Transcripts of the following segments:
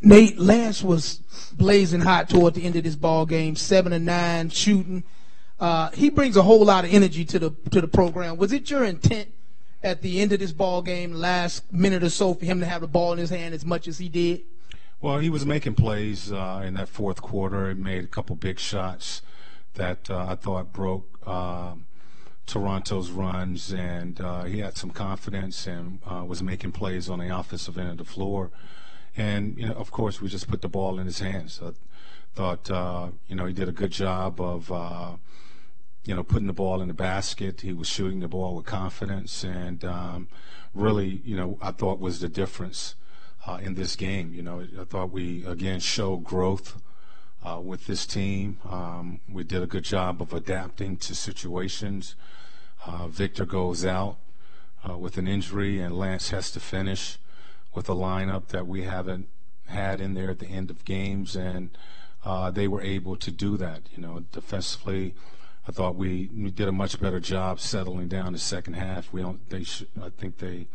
Nate, Lance was blazing hot toward the end of this ball game, 7 of 9 shooting. He brings a whole lot of energy to the program. Was it your intent at the end of this ball game, last minute or so, for him to have the ball in his hand as much as he did? Well, he was making plays in that fourth quarter. He made a couple big shots that I thought broke Toronto's runs, and he had some confidence and was making plays on the offensive end of the floor. And, of course, we just put the ball in his hands. I thought, he did a good job of, putting the ball in the basket. He was shooting the ball with confidence, and really, I thought was the difference in this game. I thought we, again, showed growth with this team. We did a good job of adapting to situations. Victor goes out with an injury, and Lance has to finish with a lineup that we haven't had in there at the end of games, and they were able to do that. Defensively, I thought we did a much better job settling down the second half. I think they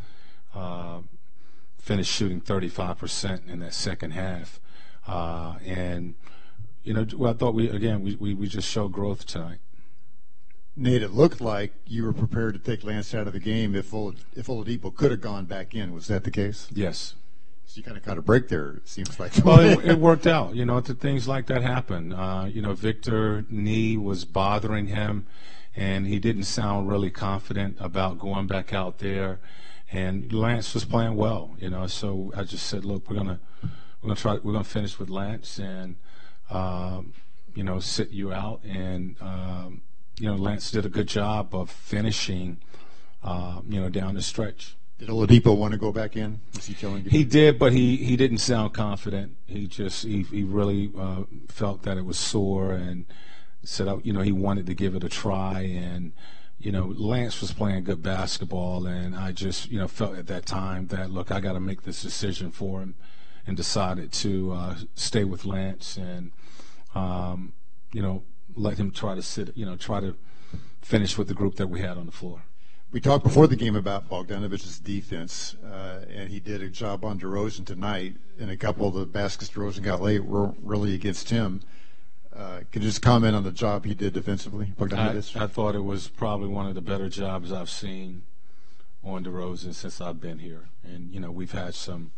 finished shooting 35% in that second half, and I thought we just showed growth tonight. Nate, it looked like you were prepared to take Lance out of the game if Oladipo could have gone back in. Was that the case? Yes. So you kind of got a break there, it seems like. Well, it worked out. Things like that happen. Victor knee was bothering him, and he didn't sound really confident about going back out there. And Lance was playing well. So I just said, look, we're gonna finish with Lance and sit you out. And Lance did a good job of finishing, down the stretch. Did Oladipo want to go back in? Was he telling you? He did, but he didn't sound confident. He really felt that it was sore and said, he wanted to give it a try. And, Lance was playing good basketball, and I just, felt at that time that, look, I got to make this decision for him, and decided to stay with Lance and, let him try to finish with the group that we had on the floor. We talked before the game about Bogdanovich's defense, and he did a job on DeRozan tonight, and a couple of the baskets DeRozan got late were really against him. Can you just comment on the job he did defensively, Bogdanovich? I thought it was probably one of the better jobs I've seen on DeRozan since I've been here. And, we've had some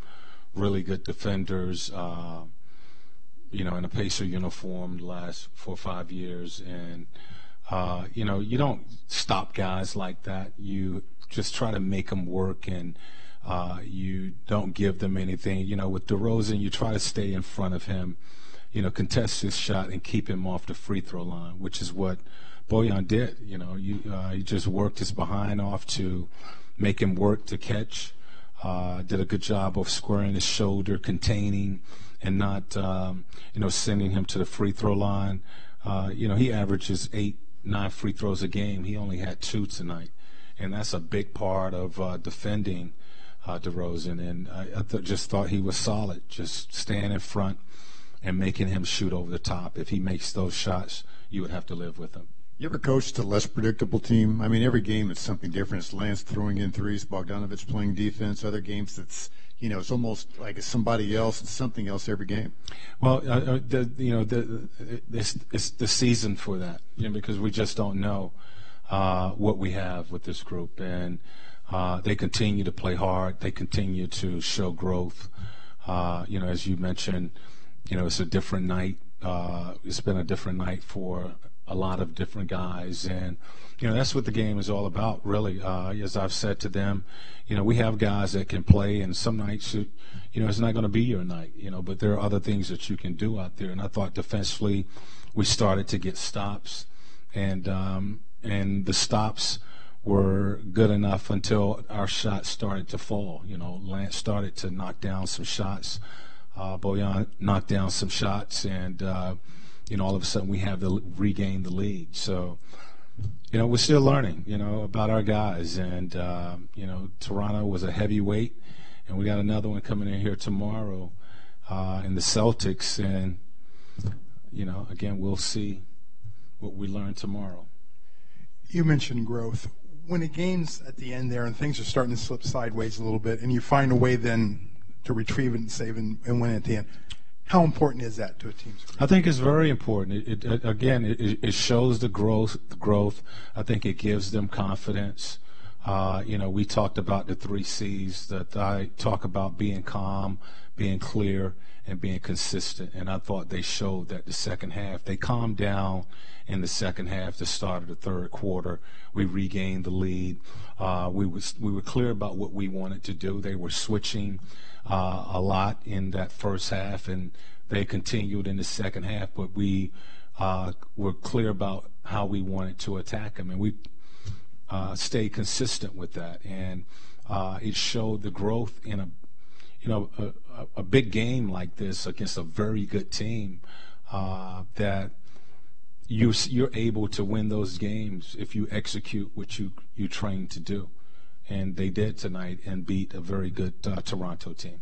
really good defenders, in a Pacer uniform the last 4 or 5 years. And, you don't stop guys like that. You just try to make them work, and you don't give them anything. With DeRozan, you try to stay in front of him, contest his shot and keep him off the free throw line, which is what Bojan did. He just worked his behind off to make him work to catch. Did a good job of squaring his shoulder, containing, and not, sending him to the free throw line. He averages 8-9 free throws a game. He only had 2 tonight, and that's a big part of defending DeRozan. And I just thought he was solid, just staying in front and making him shoot over the top. If he makes those shots, you would have to live with him. You ever coached a less predictable team? I mean, every game it's something different. It's Lance throwing in threes, Bogdanovich playing defense. Other games it's it's almost like it's somebody else and something else every game. Well, it's the season for that, because we just don't know what we have with this group, and they continue to play hard. They continue to show growth. As you mentioned, it's a different night. It's been a different night for a lot of different guys, and that's what the game is all about, really. As I've said to them, we have guys that can play, and some nights it's not going to be your night, but there are other things that you can do out there. And I thought defensively we started to get stops, and the stops were good enough until our shots started to fall. Lance started to knock down some shots, Bojan knocked down some shots, and all of a sudden we have to regain the lead. So, we're still learning, about our guys. And, Toronto was a heavyweight, and we got another one coming in here tomorrow in the Celtics. And, again, we'll see what we learn tomorrow. You mentioned growth. When a game's at the end there and things are starting to slip sideways a little bit, and you find a way then to retrieve it and save and win at the end. How important is that to a team's career? I think it's very important. It shows the growth. I think it gives them confidence. We talked about the 3 C's that I talk about: being calm, being clear, and being consistent. And I thought they showed that the second half. They calmed down in the second half, the start of the third quarter. We regained the lead. We were clear about what we wanted to do. They were switching a lot in that first half, and they continued in the second half. But we were clear about how we wanted to attack them, and we stayed consistent with that. And it showed the growth in a big game like this against a very good team, that you're able to win those games if you execute what you train to do. And they did tonight and beat a very good Toronto team.